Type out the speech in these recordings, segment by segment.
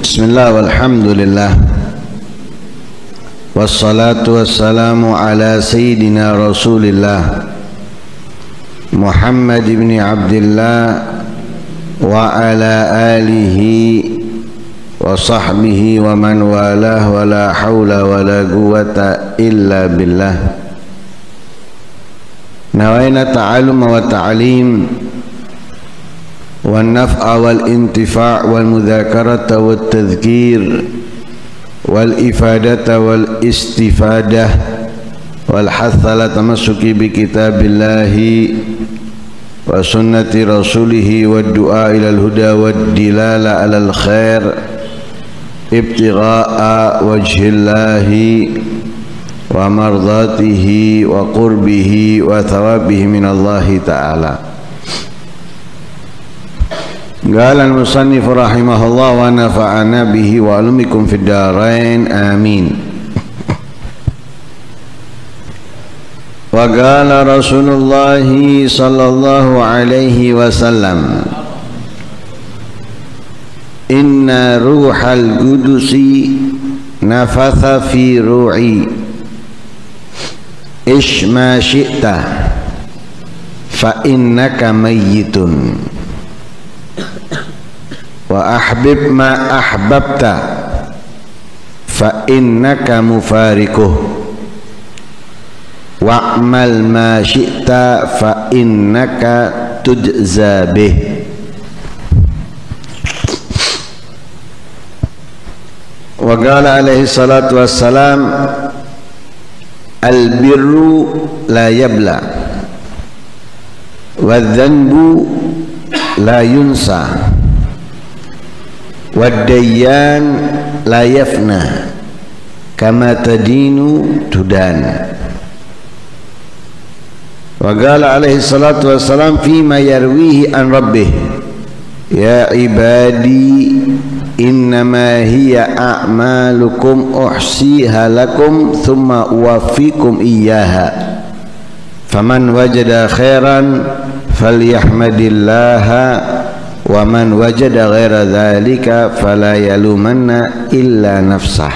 Bismillah walhamdulillah wassalatu wassalamu ala sayyidina rasulillah Muhammad ibn Abdillah wa ala alihi wa sahbihi wa man walah wa la hawla wa la quwwata illa billah. Nawaina ta'allum wa ta'lim wal naf'a wal intifa' wal mudzakarata wat tadhkir wal ifadata wal istifadah wal hatha ala tamassuki bi kitabillahi wa sunnati rasulih wad du'a ila al huda wad dilala ala al khair ibtigha'a wajhillahi wa mardatihi wa qurbihi wa thawabihi minallahi ta'ala. Qala al-musannif rahimahullah wa nafa'ana bihi wa alumikum fid darain amin. Wa qala Rasulullah sallallahu alaihi wasallam inna ruhal qudusi nafatha fi ru'i ish ma syi'ta fa innaka mayyitun wa ahbib ma ahbabta fa innaka mufarikuh wa'mal ma syi'ta fa innaka tujza bih. Wa qala alaihi salatu wassalam al-birru la yabla wa dhanbu la yunsa wad-dayyan la yafna kama tadinu tudan. Wa qala alaihi salatu wassalam fima yarwihi an rabbih ya ibadi innama hiya a'malukum uhsiha lakum thumma uwaffikum iyyaha faman wajada khairan falyahmadillaha wa man wajada ghaira dzalika fala yalumanna illa nafsah.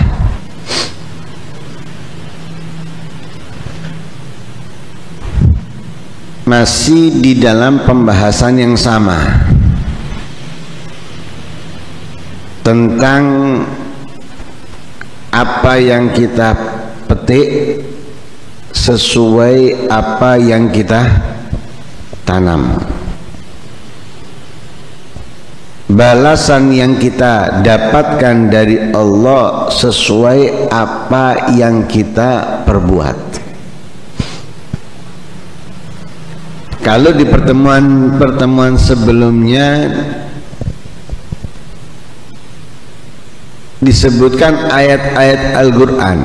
Masih di dalam pembahasan yang sama tentang apa yang kita petik sesuai apa yang kita tanam. Balasan yang kita dapatkan dari Allah sesuai apa yang kita perbuat. Kalau di pertemuan sebelumnya disebutkan ayat-ayat Al-Quran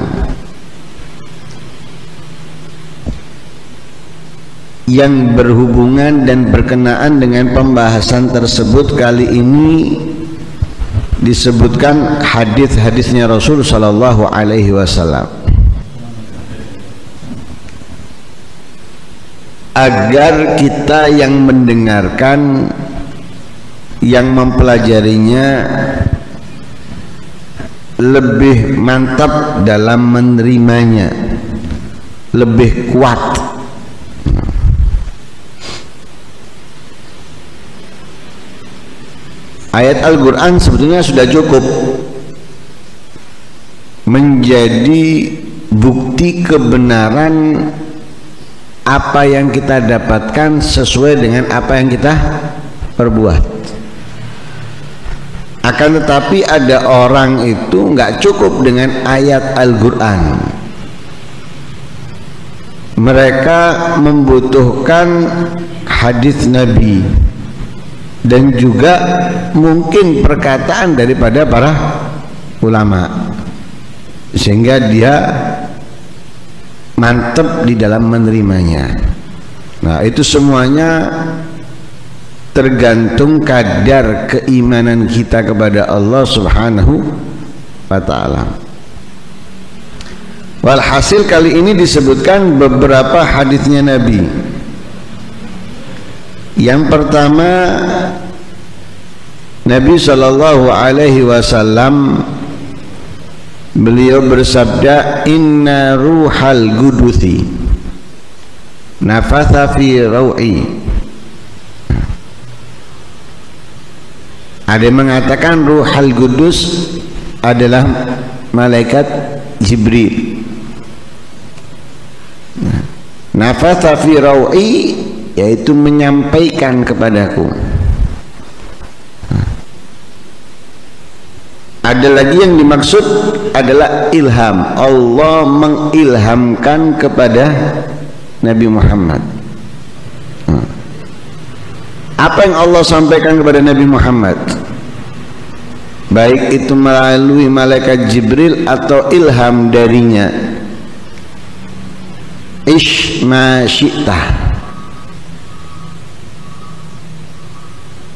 yang berhubungan dan berkenaan dengan pembahasan tersebut, kali ini disebutkan hadis-hadisnya Rasul sallallahu alaihi wasallam agar kita yang mendengarkan, yang mempelajarinya lebih mantap dalam menerimanya, lebih kuat. Ayat Al-Quran sebetulnya sudah cukup menjadi bukti kebenaran apa yang kita dapatkan sesuai dengan apa yang kita perbuat. Akan tetapi ada orang itu nggak cukup dengan ayat Al-Quran. Mereka membutuhkan hadis Nabi dan juga mungkin perkataan daripada para ulama, sehingga dia mantap di dalam menerimanya. Nah, itu semuanya tergantung kadar keimanan kita kepada Allah Subhanahu wa ta'ala. Walhasil kali ini disebutkan beberapa hadisnya Nabi. Yang pertama Nabi sallallahu alaihi wasallam beliau bersabda, inna ruhal qudusi nafatha fi raw'i. Ada yang mengatakan ruhal qudus adalah malaikat Jibril. Nafatha fi raw'i yaitu menyampaikan kepadaku. Ada lagi yang dimaksud adalah ilham. Allah mengilhamkan kepada Nabi Muhammad. Apa yang Allah sampaikan kepada Nabi Muhammad, baik itu melalui malaikat Jibril atau ilham darinya, ish ma syi'ta,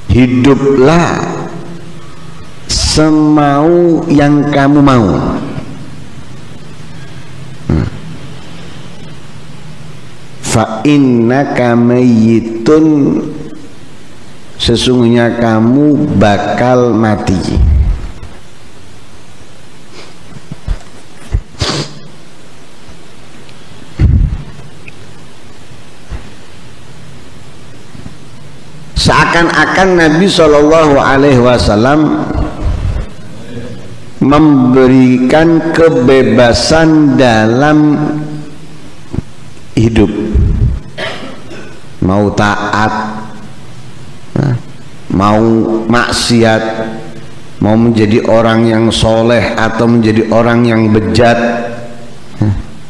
hiduplah semau yang kamu mau. Fa innaka mayyitun, sesungguhnya kamu bakal mati. Seakan-akan Nabi Shallallahu Alaihi Wasallam memberikan kebebasan dalam hidup, mau taat, mau maksiat, mau menjadi orang yang soleh atau menjadi orang yang bejat,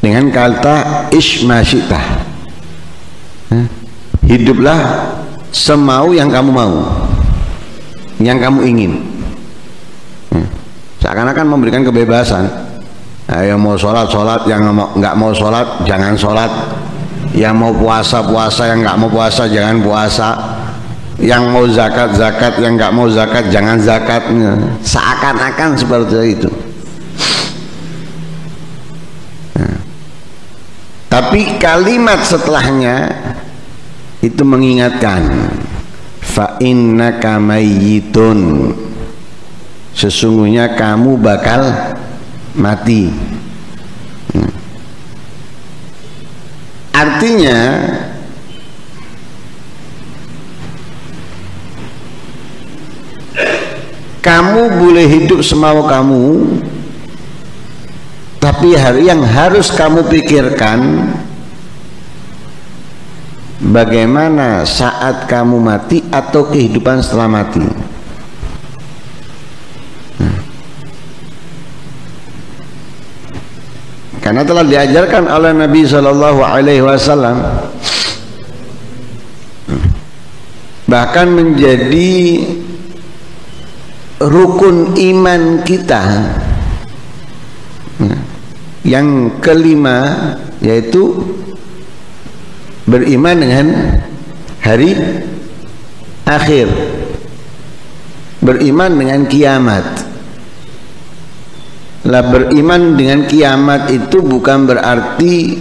dengan kata ismasyitah, hiduplah semau yang kamu mau, yang kamu ingin. Seakan-akan memberikan kebebasan. Yang mau sholat sholat, yang nggak mau sholat jangan sholat, yang mau puasa puasa, yang nggak mau puasa jangan puasa, yang mau zakat zakat, yang nggak mau zakat jangan zakat. Seakan-akan seperti itu. Tapi kalimat setelahnya itu mengingatkan, fa innaka mayyitun, sesungguhnya kamu bakal mati. Artinya kamu boleh hidup semau kamu, tapi yang harus kamu pikirkan, bagaimana saat kamu mati atau kehidupan setelah mati. Karena telah diajarkan oleh Nabi Shallallahu Alaihi Wasallam, bahkan menjadi rukun iman kita yang kelima, yaitu beriman dengan hari akhir, beriman dengan kiamat. Lah, beriman dengan kiamat itu bukan berarti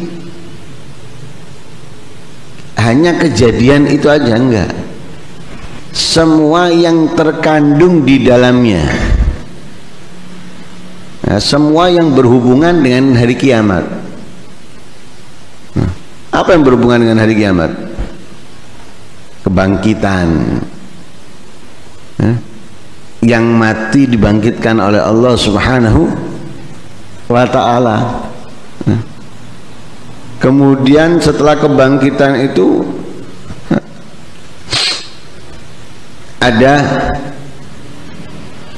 hanya kejadian itu aja, enggak. Semua yang terkandung di dalamnya, nah, semua yang berhubungan dengan hari kiamat. Apa yang berhubungan dengan hari kiamat? Kebangkitan, yang mati dibangkitkan oleh Allah Subhanahu wa ta'ala. Kemudian setelah kebangkitan itu ada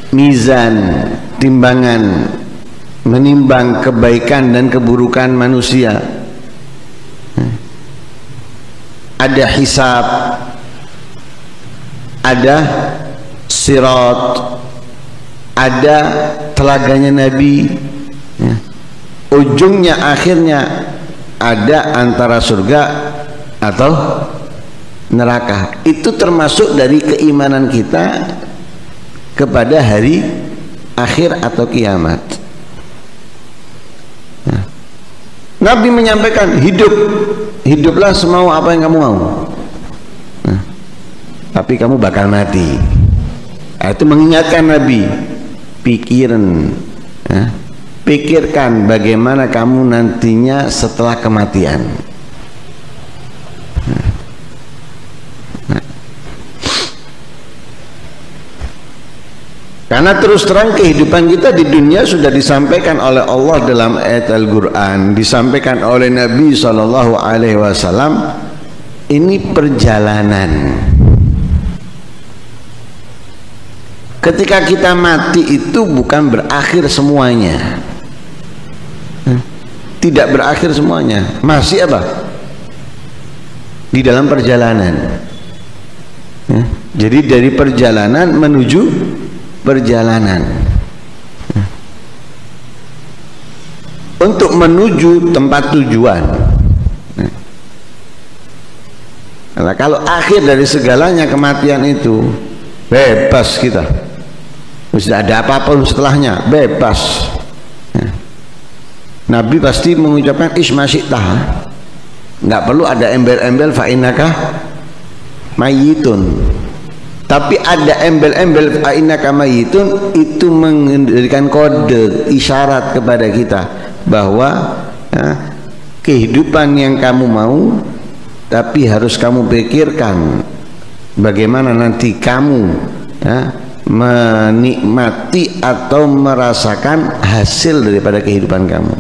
mizan, timbangan, menimbang kebaikan dan keburukan manusia. Ada hisab, ada sirat, ada telaganya Nabi, ujungnya akhirnya ada antara surga atau neraka. Itu termasuk dari keimanan kita kepada hari akhir atau kiamat. Nabi menyampaikan, hiduplah semau apa yang kamu mau, tapi kamu bakal mati. Itu mengingatkan Nabi, pikirkan bagaimana kamu nantinya setelah kematian. Karena terus terang kehidupan kita di dunia sudah disampaikan oleh Allah dalam ayat Al-Quran, disampaikan oleh Nabi SAW, ini perjalanan. Ketika kita mati itu bukan berakhir semuanya, tidak berakhir semuanya, masih apa? Di dalam perjalanan. Jadi dari perjalanan menuju perjalanan, untuk menuju tempat tujuan. Nah, kalau akhir dari segalanya kematian itu, bebas kita, tidak ada apapun setelahnya, bebas. Nabi pasti mengucapkan ismasyitah, nggak perlu ada embel-embel fa'innaka mayyitun. Tapi ada embel-embel fa'innaka mayyitun, itu memberikan kode isyarat kepada kita bahwa kehidupan yang kamu mau, tapi harus kamu pikirkan bagaimana nanti kamu menikmati atau merasakan hasil daripada kehidupan kamu.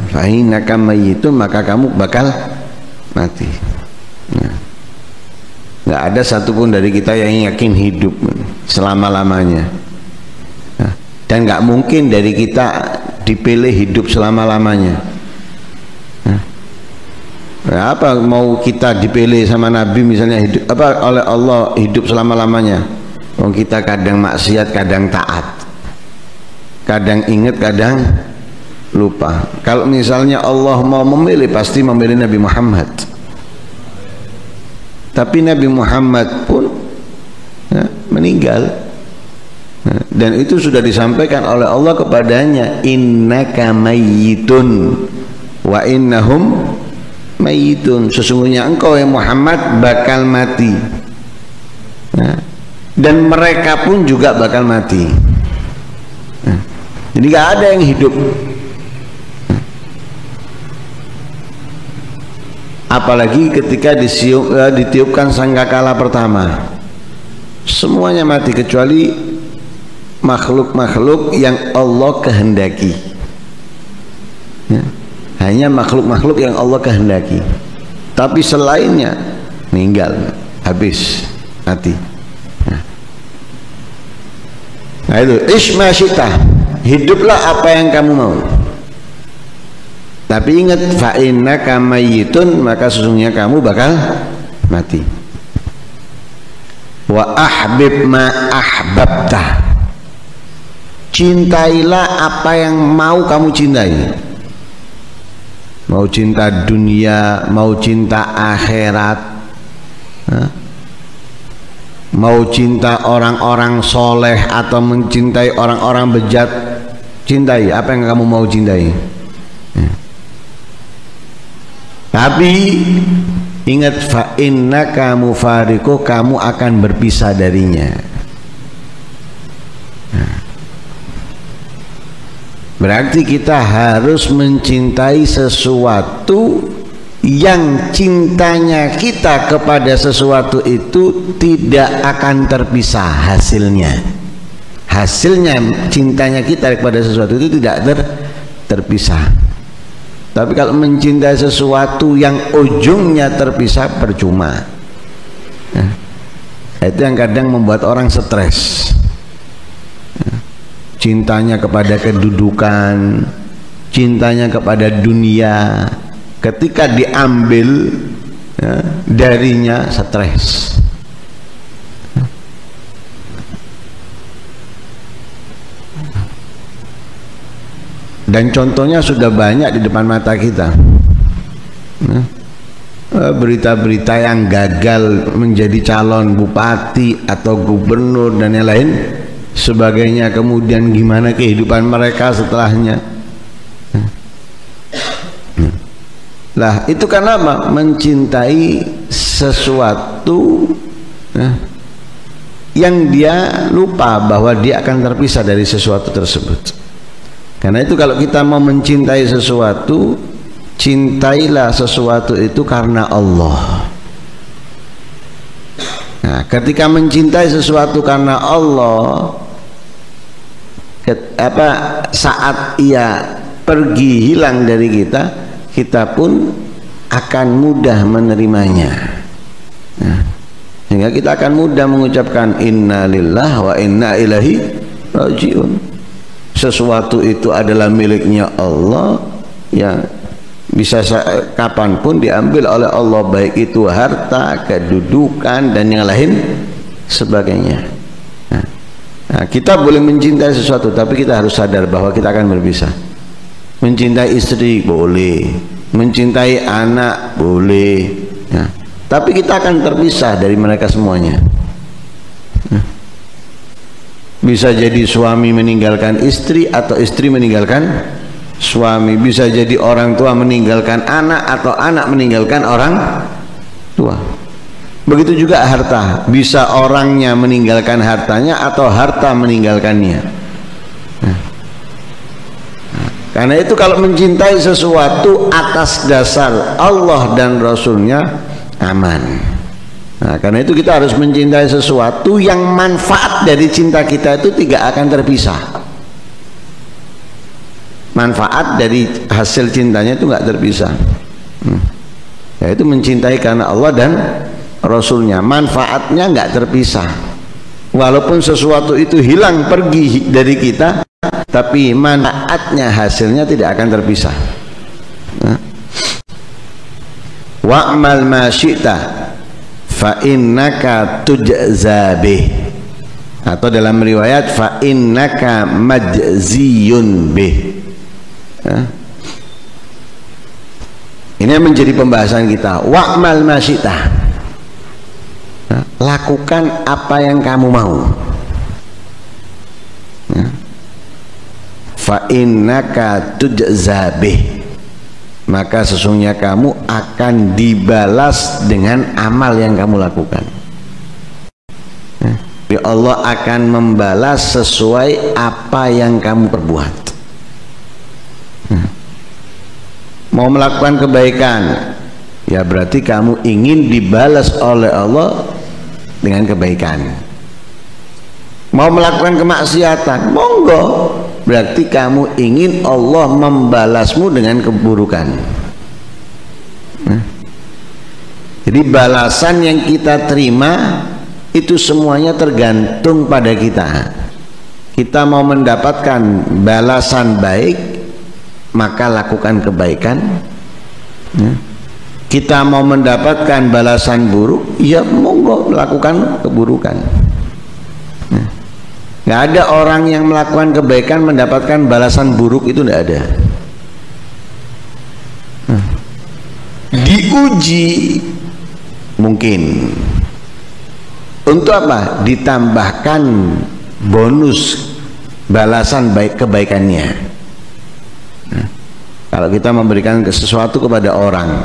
Fa'innaka mayyitun, maka kamu bakal mati. Nggak ada satupun dari kita yang yakin hidup selama-lamanya, dan nggak mungkin dari kita dipilih hidup selama-lamanya. Apa mau kita dipilih sama Nabi misalnya hidup oleh Allah hidup selama-lamanya? Kita kadang maksiat, kadang taat, kadang ingat, kadang lupa. Kalau misalnya Allah mau memilih, pasti memilih Nabi Muhammad. Tapi Nabi Muhammad pun meninggal, dan itu sudah disampaikan oleh Allah kepadanya, innaka mayyitun wa innahum mayyitun, sesungguhnya engkau ya Muhammad bakal mati, dan mereka pun juga bakal mati. Jadi gak ada yang hidup. Apalagi ketika ditiupkan sangkakala pertama, semuanya mati kecuali makhluk-makhluk yang Allah kehendaki. Hanya makhluk-makhluk yang Allah kehendaki. Tapi selainnya meninggal, habis, mati. Nah itu ismasyitah, hiduplah apa yang kamu mau. Tapi ingat, fa'innaka mayyitun, maka sesungguhnya kamu bakal mati. Wa ahbib ma ahbabta, cintailah apa yang mau kamu cintai. Mau cinta dunia, mau cinta akhirat, mau cinta orang-orang soleh atau mencintai orang-orang bejat, cintai apa yang kamu mau cintai. Tapi ingat, fa'innaka mufariqu, kamu akan berpisah darinya. Berarti kita harus mencintai sesuatu yang cintanya kita kepada sesuatu itu tidak akan terpisah hasilnya. Hasilnya cintanya kita kepada sesuatu itu tidak terpisah. Tapi kalau mencintai sesuatu yang ujungnya terpisah, percuma. Itu yang kadang membuat orang stres. Cintanya kepada kedudukan, cintanya kepada dunia, ketika diambil darinya stres. Dan contohnya sudah banyak di depan mata kita. Berita-berita yang gagal menjadi calon bupati atau gubernur dan yang lain sebagainya, kemudian gimana kehidupan mereka setelahnya. Lah itu karena apa? Mencintai sesuatu yang dia lupa bahwa dia akan terpisah dari sesuatu tersebut. Karena itu kalau kita mau mencintai sesuatu, cintailah sesuatu itu karena Allah. Nah, ketika mencintai sesuatu karena Allah, saat ia pergi hilang dari kita, kita pun akan mudah menerimanya. Nah, sehingga kita akan mudah mengucapkan inna lillahi wa inna ilaihi rajiun. Sesuatu itu adalah miliknya Allah yang bisa kapanpun diambil oleh Allah, baik itu harta, kedudukan, dan yang lain sebagainya. Nah, kita boleh mencintai sesuatu, tapi kita harus sadar bahwa kita akan berpisah. Mencintai istri boleh, mencintai anak boleh, ya, tapi kita akan terpisah dari mereka semuanya. Bisa jadi suami meninggalkan istri atau istri meninggalkan suami. Bisa jadi orang tua meninggalkan anak atau anak meninggalkan orang tua. Begitu juga harta. Bisa orangnya meninggalkan hartanya atau harta meninggalkannya. Karena itu kalau mencintai sesuatu atas dasar Allah dan Rasulnya, aman. Nah, karena itu kita harus mencintai sesuatu yang manfaat dari cinta kita itu tidak akan terpisah. Manfaat dari hasil cintanya itu nggak terpisah. Yaitu mencintai karena Allah dan Rasulnya, manfaatnya nggak terpisah. Walaupun sesuatu itu hilang pergi dari kita, tapi manfaatnya, hasilnya tidak akan terpisah. Wa'mal ma syi'ta fa innaka tujza bih, atau dalam riwayat fa innaka majziyun bih. Ini yang menjadi pembahasan kita. Wa'mal ma syi'ta, lakukan apa yang kamu mau. Fa innaka tujza bih, maka sesungguhnya kamu akan dibalas dengan amal yang kamu lakukan. Allah akan membalas sesuai apa yang kamu perbuat. Mau melakukan kebaikan, ya berarti kamu ingin dibalas oleh Allah dengan kebaikan. Mau melakukan kemaksiatan, monggo, berarti kamu ingin Allah membalasmu dengan keburukan. Jadi balasan yang kita terima itu semuanya tergantung pada kita. Kita mau mendapatkan balasan baik, maka lakukan kebaikan. Kita mau mendapatkan balasan buruk, ya monggo lakukan keburukan. Nggak ada orang yang melakukan kebaikan mendapatkan balasan buruk, itu nggak ada. Diuji mungkin. Untuk apa? Ditambahkan bonus balasan baik kebaikannya. Kalau kita memberikan sesuatu kepada orang,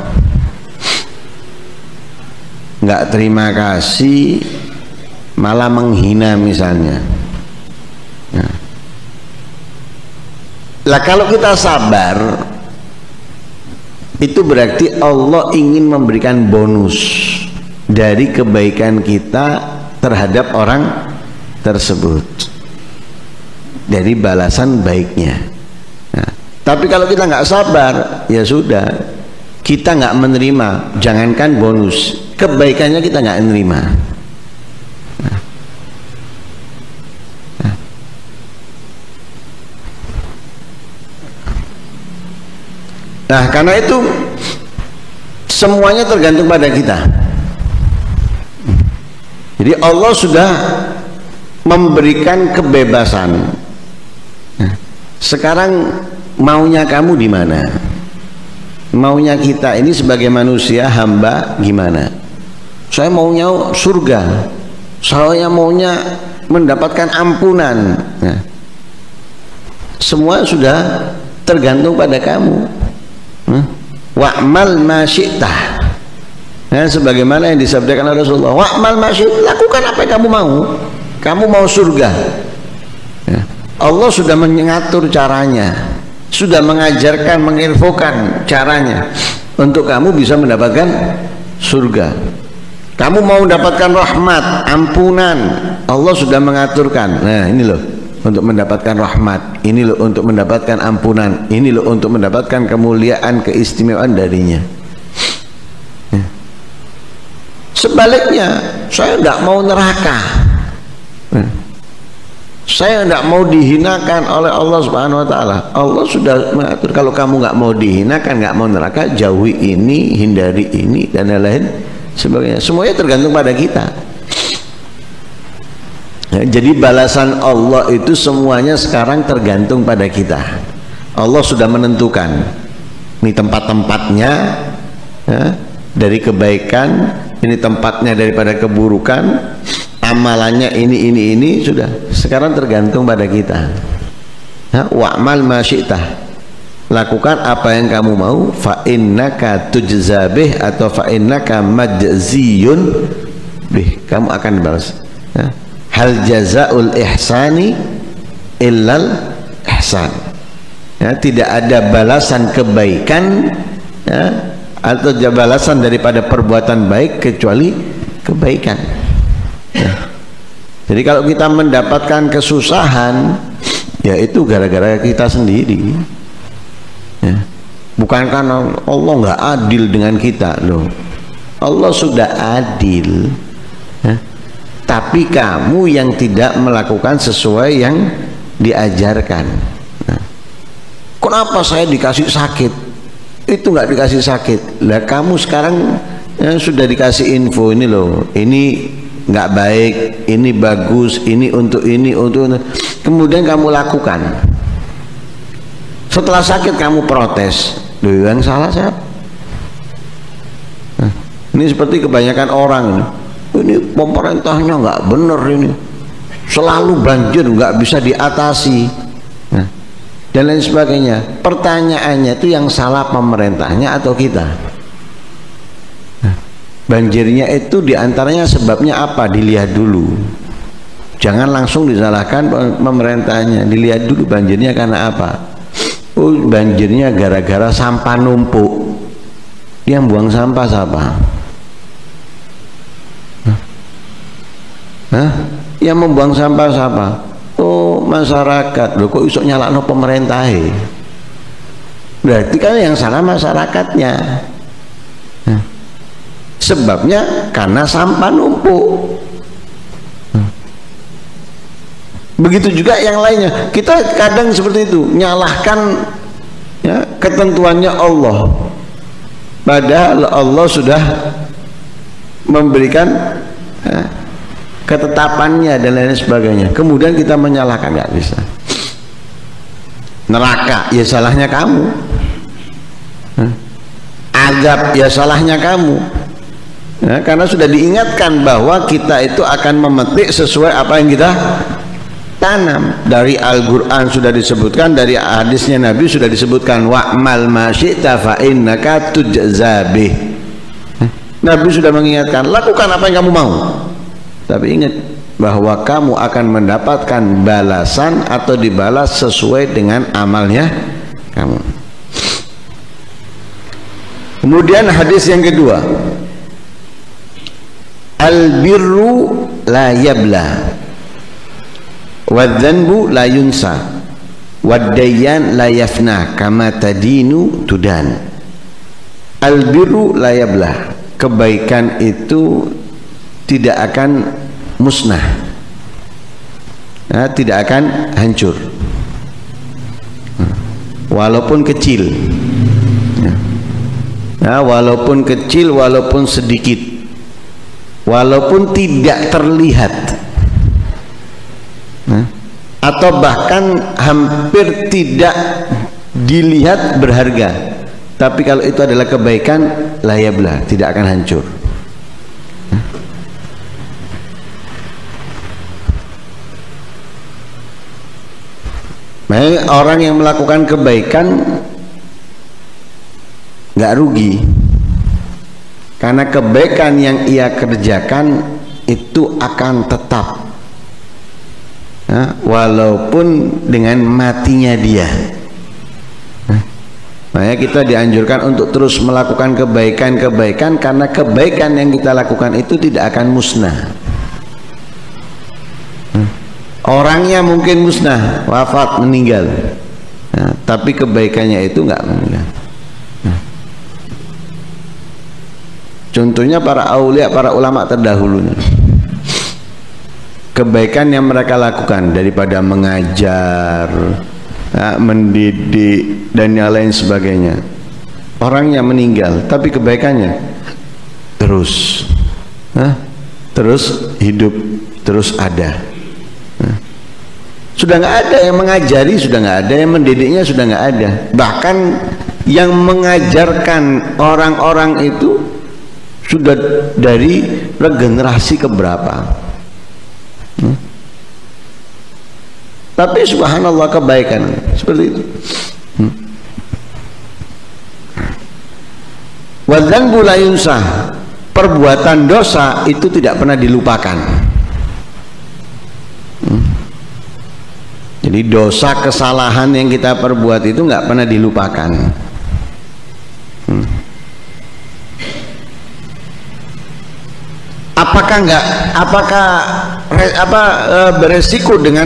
nggak terima kasih, malah menghina misalnya. Lah kalau kita sabar, itu berarti Allah ingin memberikan bonus dari kebaikan kita terhadap orang tersebut, dari balasan baiknya. Nah, tapi kalau kita nggak sabar, ya sudah, kita nggak menerima. Jangankan bonus, kebaikannya kita nggak menerima. Nah, karena itu semuanya tergantung pada kita. Jadi Allah sudah memberikan kebebasan. Nah, sekarang maunya kamu di mana? Maunya kita ini sebagai manusia hamba gimana? Saya maunya surga. Saya maunya mendapatkan ampunan. Nah, semua sudah tergantung pada kamu. Wa'mal ma syi'ta, sebagaimana yang disabdakan oleh Rasulullah, wa'mal ma syi'ta, lakukan apa yang kamu mau. kamu mau surga, ya. Allah sudah mengatur caranya, sudah mengajarkan, menginfokan caranya untuk kamu bisa mendapatkan surga. Kamu mau mendapatkan rahmat, ampunan, Allah sudah mengaturkan. Nah ini loh untuk mendapatkan rahmat, ini loh untuk mendapatkan ampunan, ini loh untuk mendapatkan kemuliaan, keistimewaan darinya. Ya. Sebaliknya, saya tidak mau neraka, saya tidak mau dihinakan oleh Allah Subhanahu Wa Taala. Allah sudah mengatur, kalau kamu nggak mau dihinakan, nggak mau neraka, jauhi ini, hindari ini, dan lain-lain sebagainya. Semuanya tergantung pada kita. Ya, jadi balasan Allah itu semuanya sekarang tergantung pada kita. Allah sudah menentukan ini tempat-tempatnya, ya, dari kebaikan, ini tempatnya daripada keburukan, amalannya ini sudah. Sekarang tergantung pada kita. Ya, wa'mal ma syi'tah, lakukan apa yang kamu mau, fa innaka tujza bih atau fa innaka majziyun bih, kamu akan dibalas. Ya. Hal jazaul ihsani illal ihsan, ya, tidak ada balasan kebaikan, ya, atau balasan daripada perbuatan baik kecuali kebaikan, ya. Jadi kalau kita mendapatkan kesusahan, ya itu gara-gara kita sendiri, ya. Bukan karena Allah nggak adil dengan kita loh. Allah sudah adil, ya. Tapi kamu yang tidak melakukan sesuai yang diajarkan. Nah, kenapa saya dikasih sakit? Itu nggak dikasih sakit. Lah kamu sekarang ya, sudah dikasih info ini loh, ini nggak baik, ini bagus, ini untuk ini, untuk kemudian kamu lakukan. Setelah sakit kamu protes, loh yang salah siapa? Nah, ini seperti kebanyakan orang ini pemerintahnya nggak bener, ini selalu banjir nggak bisa diatasi, nah, dan lain sebagainya. Pertanyaannya itu yang salah pemerintahnya atau kita? Nah, banjirnya itu diantaranya sebabnya apa, dilihat dulu, jangan langsung disalahkan pemerintahnya. Dilihat dulu banjirnya karena apa. Oh, banjirnya gara-gara sampah numpuk. Yang buang sampah siapa? Hah? Yang membuang sampah siapa? Oh, masyarakat. Loh kok isok nyalakno pemerintah? Berarti kan yang salah masyarakatnya. Nah, sebabnya karena sampah numpuk. Begitu juga yang lainnya. Kita kadang seperti itu, nyalahkan, ya, ketentuannya Allah, padahal Allah sudah memberikan, ya, ketetapannya dan lain sebagainya. Kemudian kita menyalahkan, nggak bisa. Neraka ya salahnya kamu, azab ya salahnya kamu, ya, karena sudah diingatkan bahwa kita itu akan memetik sesuai apa yang kita tanam. Dari Al-Quran sudah disebutkan, dari hadisnya Nabi sudah disebutkan, wa'mal ma syi'ta fa innaka tujza bih. Nabi sudah mengingatkan, lakukan apa yang kamu mau, tapi ingat bahwa kamu akan mendapatkan balasan atau dibalas sesuai dengan amalnya kamu. Kemudian hadis yang kedua, al-birru la yabla wadzanbu la yunsa waddayyan la yafna kama tadinu tudan. Al-birru la yabla, kebaikan itu tidak akan musnah, nah, tidak akan hancur, walaupun kecil, nah, walaupun kecil, walaupun sedikit, walaupun tidak terlihat, nah, atau bahkan hampir tidak dilihat berharga, tapi kalau itu adalah kebaikan, layablah, tidak akan hancur. Nah, orang yang melakukan kebaikan nggak rugi, karena kebaikan yang ia kerjakan itu akan tetap, walaupun dengan matinya dia. Makanya kita dianjurkan untuk terus melakukan kebaikan-kebaikan, karena kebaikan yang kita lakukan itu tidak akan musnah. Orangnya mungkin musnah, wafat, meninggal, tapi kebaikannya itu enggak meninggal. Contohnya para aulia, para ulama terdahulu, kebaikan yang mereka lakukan daripada mengajar, mendidik dan yang lain sebagainya, orangnya meninggal tapi kebaikannya terus hidup, terus ada. Sudah nggak ada yang mengajari, sudah nggak ada yang mendidiknya, sudah nggak ada. Bahkan yang mengajarkan orang-orang itu sudah dari regenerasi keberapa. Tapi subhanallah kebaikan seperti itu. Wadzanbu la yunsah, perbuatan dosa itu tidak pernah dilupakan. Jadi dosa kesalahan yang kita perbuat itu nggak pernah dilupakan. Apakah beresiko dengan,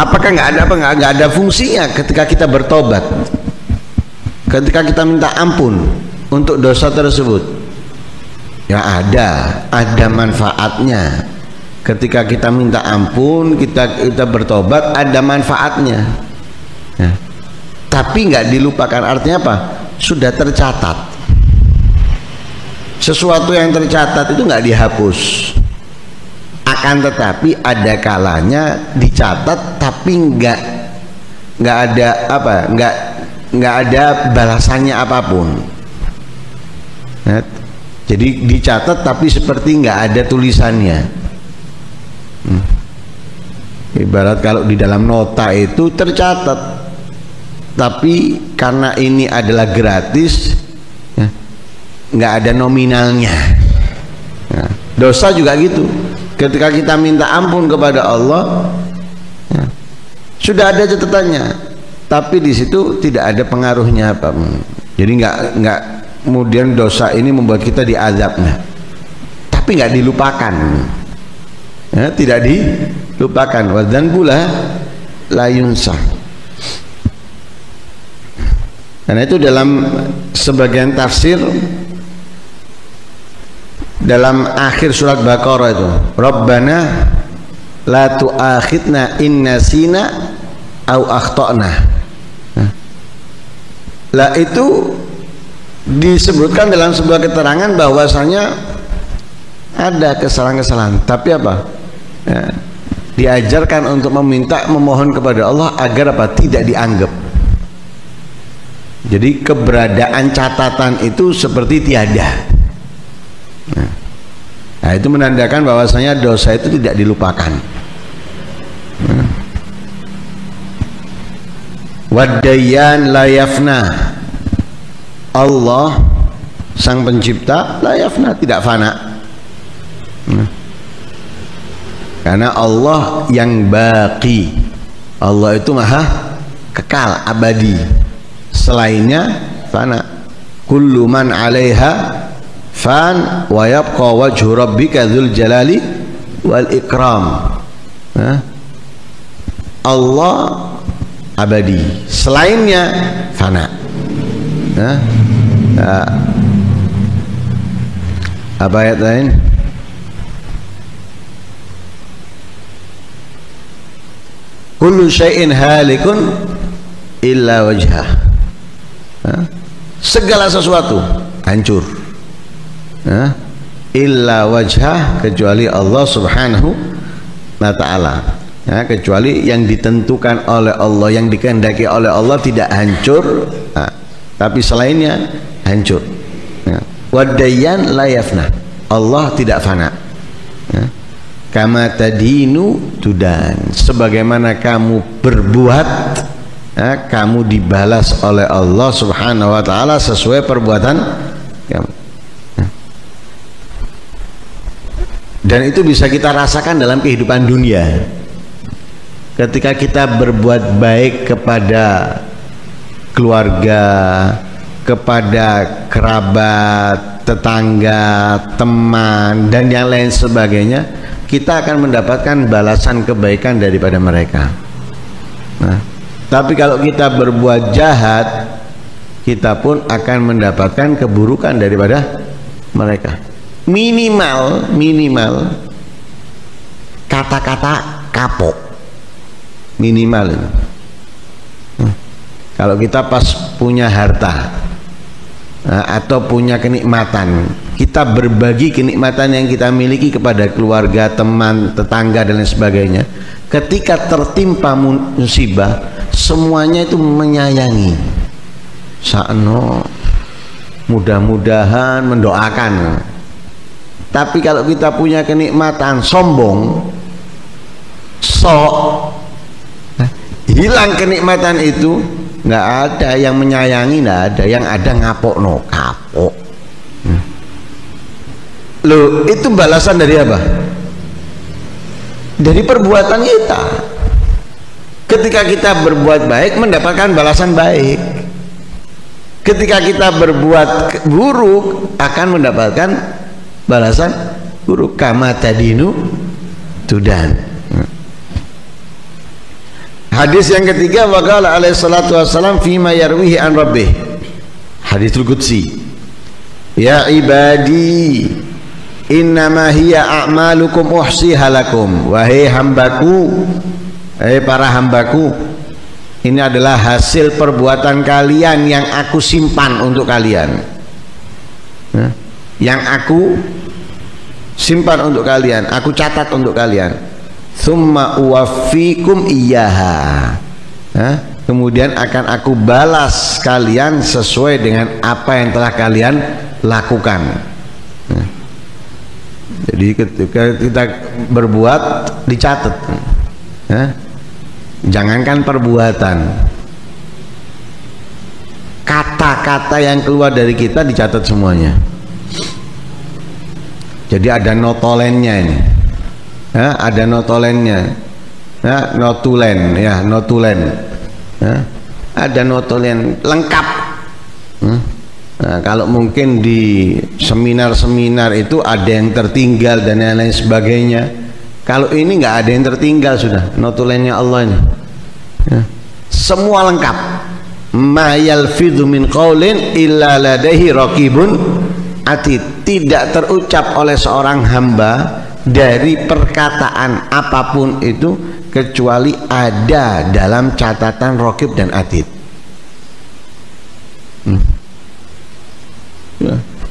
apakah nggak ada fungsinya ketika kita bertobat, ketika kita minta ampun untuk dosa tersebut? Ya ada manfaatnya. Ketika kita minta ampun, kita bertobat, ada manfaatnya. Tapi nggak dilupakan. Artinya apa? Sudah tercatat. Sesuatu yang tercatat itu nggak dihapus. Akan tetapi ada kalanya dicatat tapi nggak ada balasannya apapun. Jadi dicatat tapi seperti nggak ada tulisannya. Ibarat kalau di dalam nota itu tercatat, tapi karena ini adalah gratis, nggak ada nominalnya. Dosa juga gitu. Ketika kita minta ampun kepada Allah, sudah ada catatannya, tapi di situ tidak ada pengaruhnya apa. Jadi nggak kemudian dosa ini membuat kita diazab, tapi nggak dilupakan. Tidak dilupakan. Wadzanbu la yunsah. Karena itu dalam sebagian tafsir, dalam akhir surat Baqarah itu, Rabbana la tu'akhidna in nasina au akhtana. Lah itu disebutkan dalam sebuah keterangan bahwasanya ada kesalahan-kesalahan, tapi apa? Diajarkan untuk memohon kepada Allah agar apa? Tidak dianggap. Jadi keberadaan catatan itu seperti tiada. Nah, itu menandakan bahwasanya dosa itu tidak dilupakan. Wadayyan la yafna. Allah sang pencipta la yafna, tidak fana. Karena Allah yang baqi. Allah itu maha kekal, abadi. Selainnya fana. Kullu man 'alaiha fan wa yabqa wajhu rabbika dzul jalali wal ikram. Allah abadi, selainnya fana. Apa ayat lain? Kullu syai'in halikun illa wajhah. Segala sesuatu hancur, illa wajhah, kecuali Allah subhanahu wa ta'ala. Kecuali yang ditentukan oleh Allah, yang dikehendaki oleh Allah tidak hancur, tapi selainnya hancur. Wadayyan la yafna, Allah tidak fana. Kama tadinu tudan, sebagaimana kamu berbuat, kamu dibalas oleh Allah subhanahu wa ta'ala sesuai perbuatan kamu. Dan itu bisa kita rasakan dalam kehidupan dunia. Ketika kita berbuat baik kepada keluarga, kepada kerabat, tetangga, teman, dan yang lain sebagainya, kita akan mendapatkan balasan kebaikan daripada mereka. Nah, tapi kalau kita berbuat jahat, kita pun akan mendapatkan keburukan daripada mereka. Minimal kata-kata kapok, minimal. Kalau kita pas punya harta atau punya kenikmatan, kita berbagi kenikmatan yang kita miliki kepada keluarga, teman, tetangga, dan lain sebagainya. Ketika tertimpa musibah, semuanya itu menyayangi, sakno, mudah-mudahan, mendoakan. Tapi kalau kita punya kenikmatan, sombong, sok, hilang kenikmatan itu, nggak ada yang menyayangi, nggak ada, yang ada ngapok, no kapok. Loh, itu balasan dari apa? Dari perbuatan kita. Ketika kita berbuat baik, mendapatkan balasan baik. Ketika kita berbuat buruk, akan mendapatkan balasan buruk. Kama tadinu tudan. Hadis yang ketiga, waqala alaihi salatu wassalam fima yarwihi an rabbih, haditsul qudsi, ya ibadi innama hiya a'malukum uhsiha lakum. Wahai hambaku, para hambaku, ini adalah hasil perbuatan kalian yang aku simpan untuk kalian, yang aku simpan untuk kalian, aku catat untuk kalian. Summa uwaffikum iyyaha, kemudian akan aku balas kalian sesuai dengan apa yang telah kalian lakukan. Jadi ketika kita berbuat, dicatat. Jangankan perbuatan, kata-kata yang keluar dari kita dicatat semuanya. Jadi ada notolennya ini, ada notolennya, notulen, ya notulen, ada notulen lengkap. Nah, kalau mungkin di seminar-seminar itu ada yang tertinggal dan lain-lain sebagainya. Kalau ini nggak ada yang tertinggal, sudah notulennya Allah ini, semua lengkap. Ma yalfidhu min qaulin illa ladaihi raqibun atid. Tidak terucap oleh seorang hamba dari perkataan apapun itu kecuali ada dalam catatan raqib dan atid.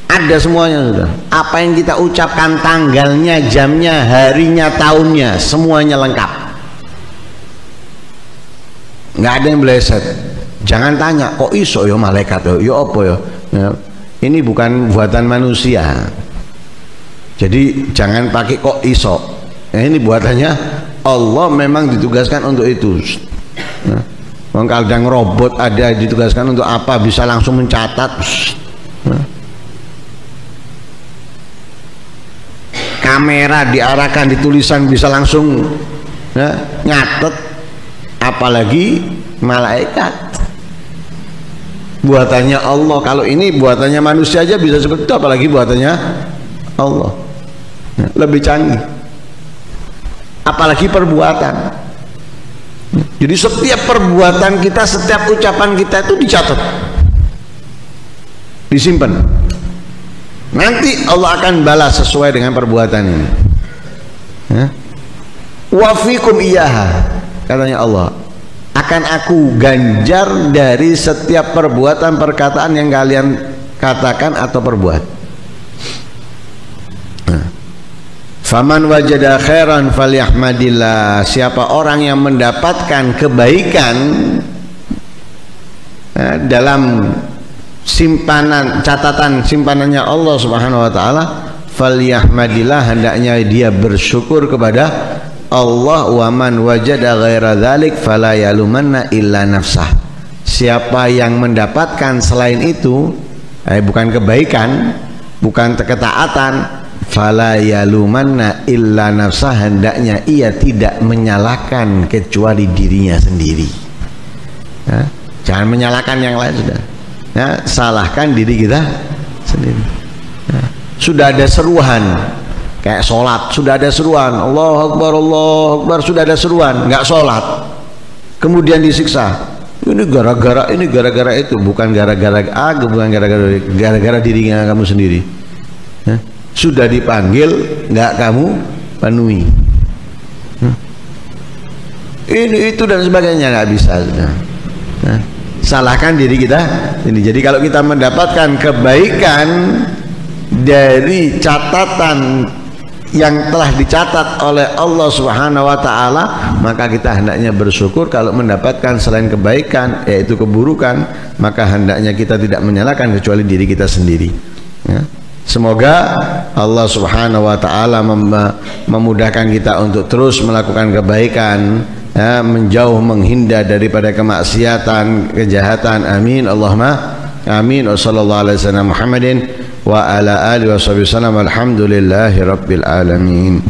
Ada semuanya sudah. Apa yang kita ucapkan, tanggalnya, jamnya, harinya, tahunnya, semuanya lengkap. Nggak ada yang meleset. Jangan tanya, kok iso ya malaikat ya apa ya? Ini bukan buatan manusia. Jadi jangan pakai kok iso. Ini buatannya Allah, memang ditugaskan untuk itu. Kadang robot ada ditugaskan untuk apa, bisa langsung mencatat. Kamera diarahkan di tulisan bisa langsung nyatet, apalagi malaikat buatannya Allah. Kalau ini buatannya manusia aja bisa seperti itu, apalagi buatannya Allah, lebih canggih, apalagi perbuatan. Jadi setiap perbuatan kita, setiap ucapan kita itu dicatat, disimpan. Nanti Allah akan balas sesuai dengan perbuatan ini. Wa fikum iyyaha, katanya Allah, akan aku ganjar dari setiap perbuatan perkataan yang kalian katakan atau perbuat. Faman wajada khairan falyahmadillah. Siapa orang yang mendapatkan kebaikan dalam simpanan, catatan simpanannya Allah Subhanahu wa taala, falyahmadillah, hendaknya dia bersyukur kepada Allah. Wa man wajada ghaira dzalik fala yalumanna illa nafsah. Siapa yang mendapatkan selain itu, bukan kebaikan, bukan ketaatan, fala yalumanna illa nafsah, hendaknya ia tidak menyalahkan kecuali dirinya sendiri. Ya, jangan menyalahkan yang lain, sudah. Ya, salahkan diri kita sendiri. Ya, sudah ada seruan kayak sholat, sudah ada seruan Allahu Akbar, sudah ada seruan, nggak sholat, kemudian disiksa. Ini gara-gara itu, bukan gara-gara A, bukan gara-gara dirinya kamu sendiri. Ya, sudah dipanggil nggak kamu penuhi. Ini itu dan sebagainya, nggak bisa sudah. Nah, salahkan diri kita ini. Jadi kalau kita mendapatkan kebaikan dari catatan yang telah dicatat oleh Allah Subhanahu wa taala, maka kita hendaknya bersyukur. Kalau mendapatkan selain kebaikan yaitu keburukan, maka hendaknya kita tidak menyalahkan kecuali diri kita sendiri. Ya. Semoga Allah Subhanahu wa taala memudahkan kita untuk terus melakukan kebaikan, ya, menjauh menghindar daripada kemaksiatan, kejahatan. Amin Allahumma amin. Wa sallallahu alaihi wasallam Muhammadin wa ala alihi wasallam. Alhamdulillahi rabbil alamin.